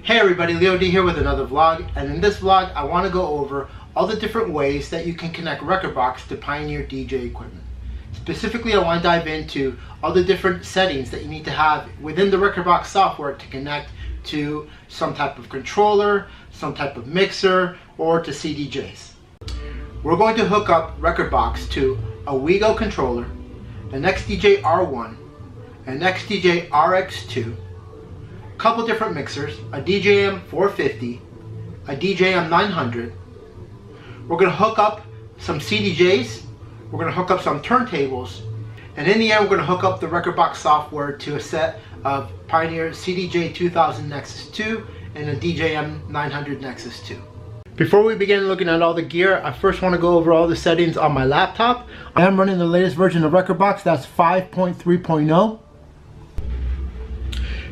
Hey everybody, Leo D here with another vlog, and in this vlog I want to go over all the different ways that you can connect Rekordbox to Pioneer DJ equipment. Specifically, I want to dive into all the different settings that you need to have within the Rekordbox software to connect to some type of controller, some type of mixer, or to CDJs. We're going to hook up Rekordbox to a Wego controller, an XDJ R1, an XDJ RX2, a couple different mixers, a DJM 450, a DJM 900. We're going to hook up some CDJs, we're going to hook up some turntables, and in the end we're going to hook up the Rekordbox software to a set of Pioneer CDJ2000NX2 and a DJM900NX2. Before we begin looking at all the gear, I first want to go over all the settings on my laptop. I am running the latest version of Rekordbox, that's 5.3.0.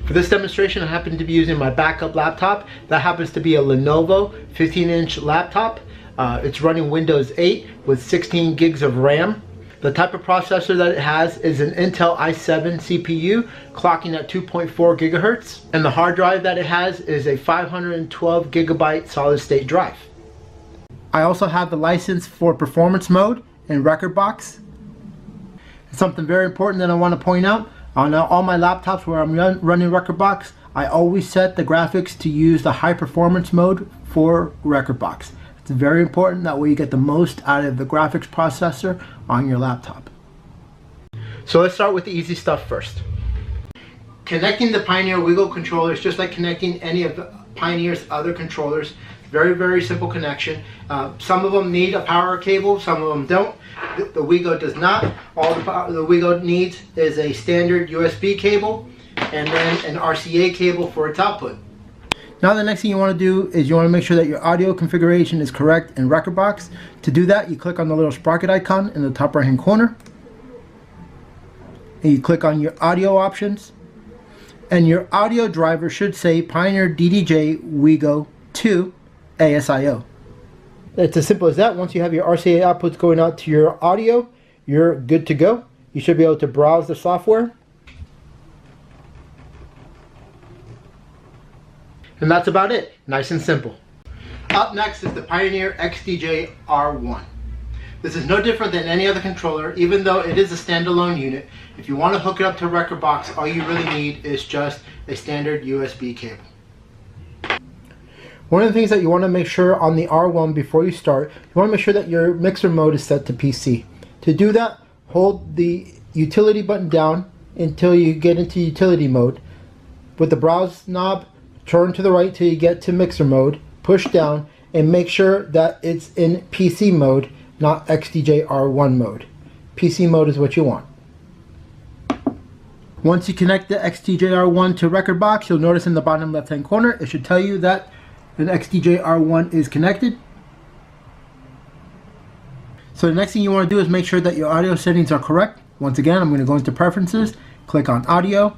For this demonstration, I happen to be using my backup laptop. That happens to be a Lenovo 15-inch laptop. It's running Windows 8 with 16 gigs of RAM. The type of processor that it has is an Intel i7 CPU clocking at 2.4 gigahertz. And the hard drive that it has is a 512 gigabyte solid state drive. I also have the license for performance mode in Rekordbox. Something very important that I want to point out, on all my laptops where I'm running Rekordbox, I always set the graphics to use the high performance mode for Rekordbox. It's very important, that way you get the most out of the graphics processor on your laptop. So let's start with the easy stuff first. Connecting the Pioneer Wego controller is just like connecting any of the Pioneer's other controllers. Very simple connection. Some of them need a power cable, some of them don't. The Wego does not. All the Wego needs is a standard USB cable and then an RCA cable for its output. Now the next thing you want to do is you want to make sure that your audio configuration is correct in Rekordbox. To do that, you click on the little sprocket icon in the top right hand corner, and you click on your audio options, and your audio driver should say Pioneer DJ Wego 2 ASIO. It's as simple as that. Once you have your RCA outputs going out to your audio, you're good to go. You should be able to browse the software. And that's about it. Nice and simple. Up next is the Pioneer XDJ R1. This is no different than any other controller, even though it is a standalone unit. If you want to hook it up to Rekordbox, all you really need is just a standard USB cable. One of the things that you want to make sure on the R1 before you start, you want to make sure that your mixer mode is set to PC. To do that, hold the utility button down until you get into utility mode. With the browse knob, turn to the right till you get to mixer mode, push down, and make sure that it's in PC mode, not XDJ R1 mode. PC mode is what you want. Once you connect the XDJ R1 to Rekordbox, you'll notice in the bottom left hand corner, it should tell you that an XDJ R1 is connected. So the next thing you want to do is make sure that your audio settings are correct. Once again, I'm going to go into preferences, click on audio.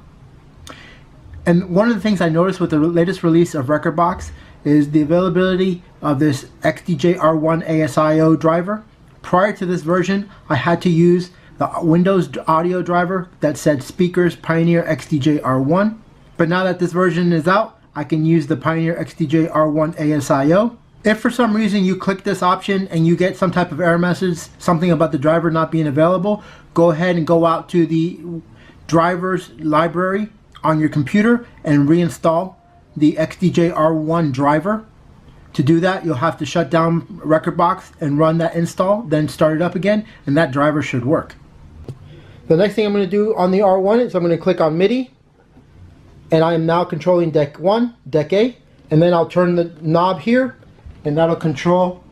And one of the things I noticed with the latest release of Rekordbox is the availability of this XDJ R1 ASIO driver. Prior to this version, I had to use the Windows audio driver that said speakers Pioneer XDJ R1. But now that this version is out, I can use the Pioneer XDJ R1 ASIO. If for some reason you click this option and you get some type of error message, something about the driver not being available, go ahead and go out to the drivers library on your computer and reinstall the XDJ R1 driver. To do that, you'll have to shut down Rekordbox and run that install, then start it up again, and that driver should work. The next thing I'm going to do on the R1 is I'm going to click on MIDI, and I am now controlling deck 1, deck A, and then I'll turn the knob here, and that'll control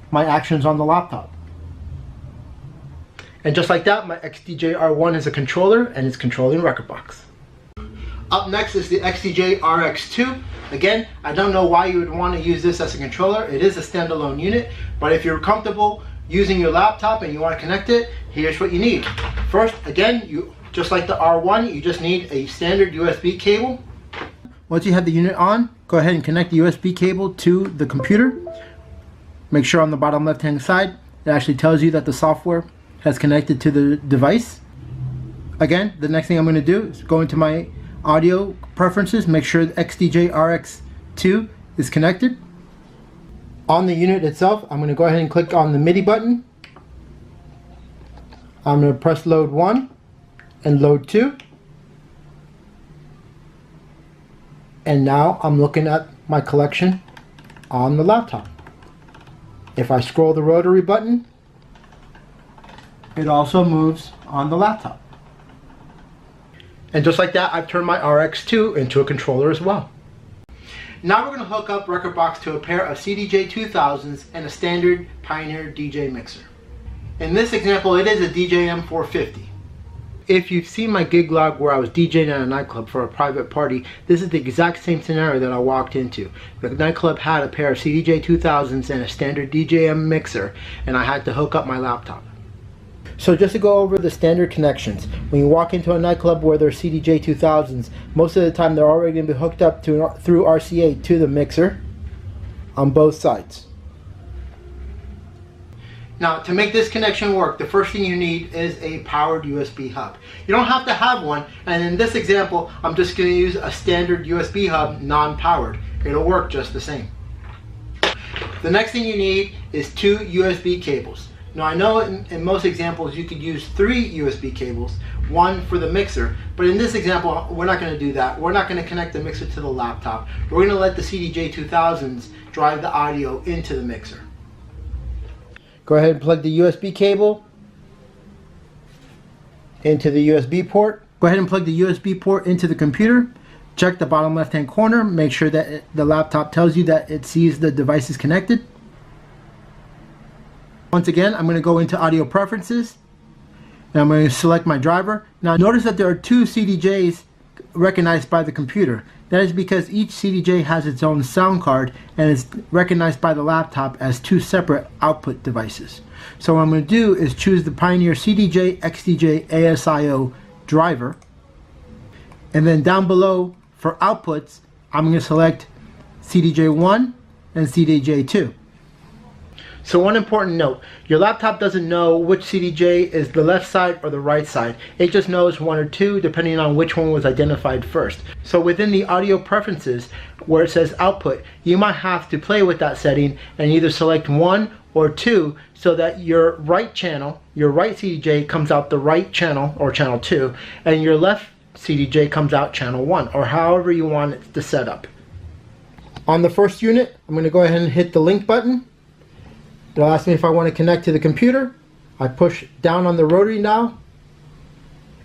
my actions on the laptop. And just like that, my XDJ R1 is a controller, and it's controlling Rekordbox. Up next is the XDJ RX2. Again, I don't know why you would want to use this as a controller. It is a standalone unit, but if you're comfortable using your laptop and you want to connect it, here's what you need. First, again, just like the R1, you just need a standard USB cable. Once you have the unit on, go ahead and connect the USB cable to the computer. Make sure on the bottom left hand side, it actually tells you that the software has connected to the device. Again, the next thing I'm going to do is go into my audio preferences, make sure the XDJ RX2 is connected. On the unit itself, I'm going to go ahead and click on the MIDI button. I'm going to press load 1 and load 2. And now I'm looking at my collection on the laptop. If I scroll the rotary button, it also moves on the laptop. And just like that, I've turned my RX2 into a controller as well. Now we're going to hook up Rekordbox to a pair of CDJ2000s and a standard Pioneer DJ mixer. In this example, it is a DJM 450. If you've seen my gig log where I was DJing at a nightclub for a private party, this is the exact same scenario that I walked into. The nightclub had a pair of CDJ2000s and a standard DJM mixer, and I had to hook up my laptop. So just to go over the standard connections, when you walk into a nightclub where there's CDJ2000s, most of the time they're already going to be hooked up through RCA to the mixer on both sides. Now, to make this connection work, the first thing you need is a powered USB hub. You don't have to have one, and in this example, I'm just going to use a standard USB hub, non-powered. It'll work just the same. The next thing you need is 2 USB cables. Now, I know in most examples you could use 3 USB cables, one for the mixer, but in this example, we're not going to do that. We're not going to connect the mixer to the laptop. We're going to let the CDJ2000s drive the audio into the mixer. Go ahead and plug the USB cable into the USB port. Go ahead and plug the USB port into the computer. Check the bottom left hand corner. Make sure that the laptop tells you that it sees the device is connected. Once again, I'm going to go into audio preferences and I'm going to select my driver. Now notice that there are 2 CDJs recognized by the computer. That is because each CDJ has its own sound card and is recognized by the laptop as 2 separate output devices. So what I'm going to do is choose the Pioneer CDJ XDJ ASIO driver, and then down below for outputs I'm going to select CDJ1 and CDJ2. So one important note, your laptop doesn't know which CDJ is the left side or the right side. It just knows 1 or 2 depending on which one was identified first. So within the audio preferences where it says output, you might have to play with that setting and either select 1 or 2 so that your right channel, your right CDJ comes out the right channel or channel 2, and your left CDJ comes out channel 1, or however you want it to set up. On the first unit, I'm going to go ahead and hit the link button. It'll ask me if I want to connect to the computer. I push down on the rotary now.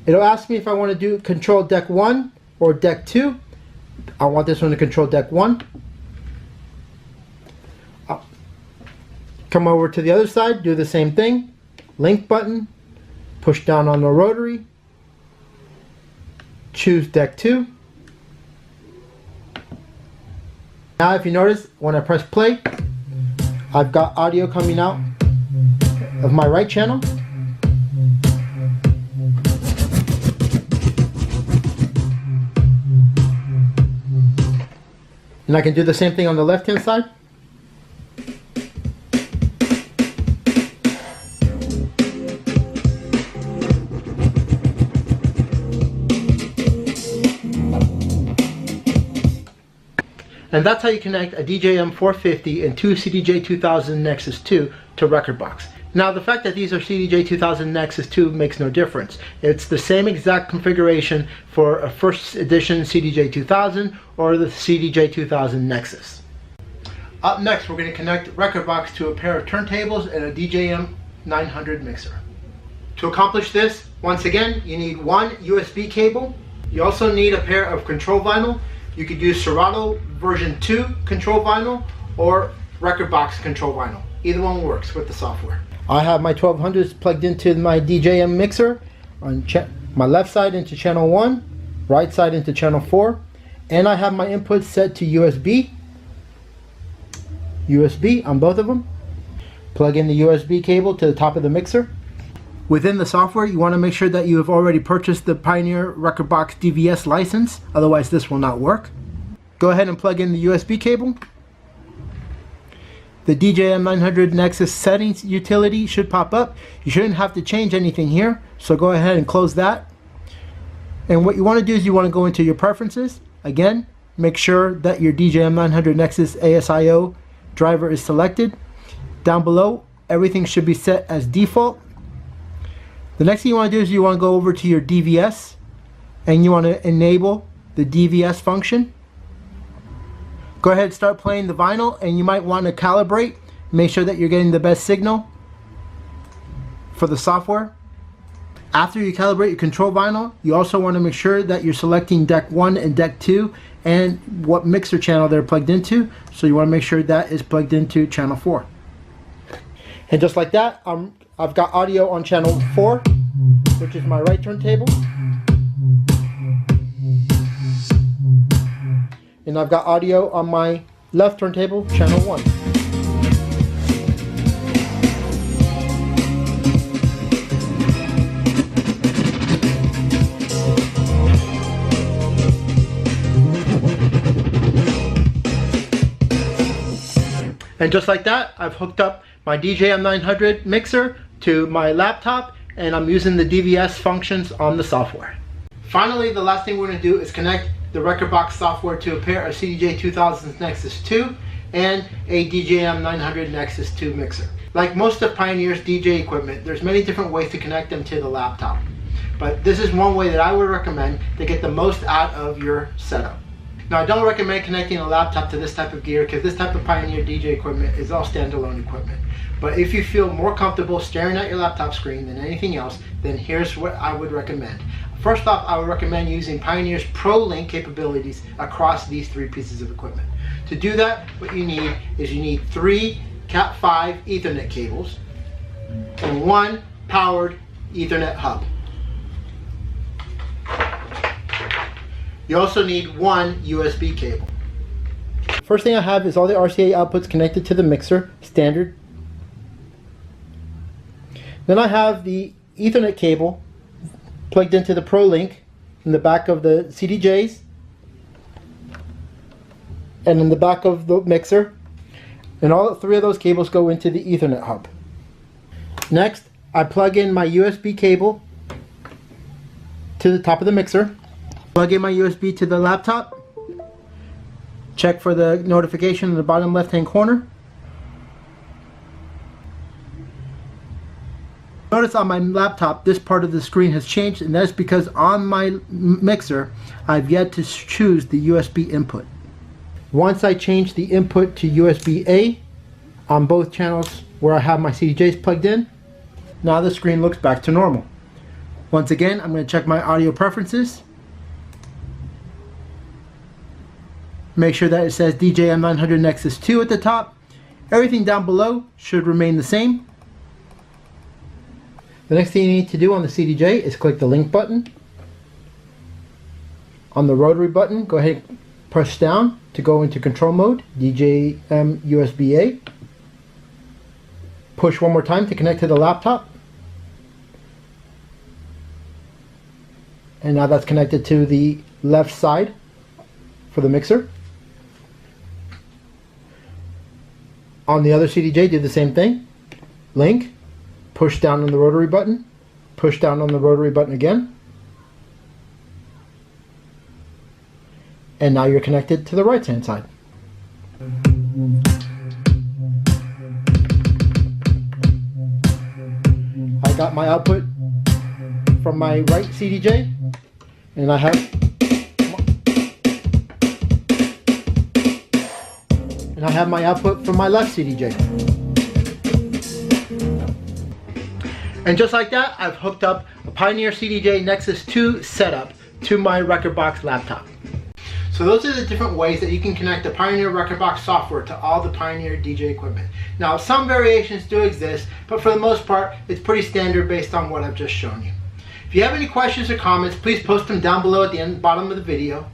It'll ask me if I want to do control deck 1 or deck 2. I want this one to control deck 1. I'll come over to the other side, do the same thing. Link button, push down on the rotary, choose deck 2. Now if you notice, when I press play, I've got audio coming out of my right channel. And I can do the same thing on the left hand side. And that's how you connect a DJM 450 and 2 CDJ2000Nexus 2 to Rekordbox. Now the fact that these are CDJ2000Nexus 2 makes no difference. It's the same exact configuration for a first edition CDJ2000 or the CDJ2000 Nexus. Up next, we're going to connect Rekordbox to a pair of turntables and a DJM900 mixer. To accomplish this, once again, you need 1 USB cable. You also need a pair of control vinyl. You could use Serato version 2 control vinyl or Rekordbox control vinyl. Either one works with the software. I have my 1200s plugged into my DJM mixer on my left side into channel 1, right side into channel 4, and I have my inputs set to USB on both of them. Plug in the USB cable to the top of the mixer. Within the software, you want to make sure that you have already purchased the Pioneer Rekordbox DVS license, otherwise this will not work. Go ahead and plug in the USB cable. The DJM900NX2 settings utility should pop up. You shouldn't have to change anything here, so go ahead and close that. And what you want to do is you want to go into your preferences. Again, make sure that your DJM900NX2 ASIO driver is selected. Down below, everything should be set as default. The next thing you want to do is you want to go over to your DVS and you want to enable the DVS function. Go ahead and start playing the vinyl, and you might want to calibrate. Make sure that you're getting the best signal for the software. After you calibrate your control vinyl, you also want to make sure that you're selecting deck 1 and deck 2 and what mixer channel they're plugged into. So you want to make sure that is plugged into channel 4. And just like that, I've got audio on channel 4, which is my right turntable. And I've got audio on my left turntable, channel 1. And just like that, I've hooked up my DJM900 mixer to my laptop, and I'm using the DVS functions on the software. Finally, the last thing we're going to do is connect the Rekordbox software to a pair of CDJ2000NX2 and a DJM900NX2 mixer. Like most of Pioneer's DJ equipment, there's many different ways to connect them to the laptop. But this is one way that I would recommend to get the most out of your setup. Now, I don't recommend connecting a laptop to this type of gear because this type of Pioneer DJ equipment is all standalone equipment. But if you feel more comfortable staring at your laptop screen than anything else, then here's what I would recommend. First off, I would recommend using Pioneer's ProLink capabilities across these 3 pieces of equipment. To do that, what you need is you need 3 Cat5 Ethernet cables and 1 powered Ethernet hub. You also need 1 USB cable. First thing I have is all the RCA outputs connected to the mixer, standard. Then I have the Ethernet cable plugged into the ProLink in the back of the CDJs and in the back of the mixer. And all 3 of those cables go into the Ethernet hub. Next, I plug in my USB cable to the top of the mixer. Plug in my USB to the laptop. Check for the notification in the bottom left hand corner. Notice on my laptop this part of the screen has changed, and that's because on my mixer I've yet to choose the USB input. Once I change the input to USB-A on both channels where I have my CDJs plugged in, now the screen looks back to normal. Once again, I'm going to check my audio preferences. Make sure that it says DJM900NX2 at the top. Everything down below should remain the same. The next thing you need to do on the CDJ is click the link button. On the rotary button, go ahead and push down to go into control mode, DJM USB-A. Push one more time to connect to the laptop. And now that's connected to the left side for the mixer. On the other CDJ, do the same thing. Link, push down on the rotary button, push down on the rotary button again. And now you're connected to the right hand side. I got my output from my right CDJ, and I have my output from my left CDJ. And just like that, I've hooked up a Pioneer CDJ Nexus 2 setup to my Rekordbox laptop. So those are the different ways that you can connect the Pioneer Rekordbox software to all the Pioneer DJ equipment. Now, some variations do exist, but for the most part, it's pretty standard based on what I've just shown you. If you have any questions or comments, please post them down below at the bottom of the video.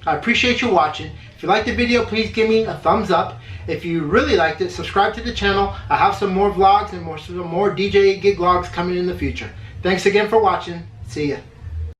I appreciate you watching. If you liked the video, please give me a thumbs up. If you really liked it, subscribe to the channel. I have some more vlogs and some more DJ gig logs coming in the future. Thanks again for watching. See ya.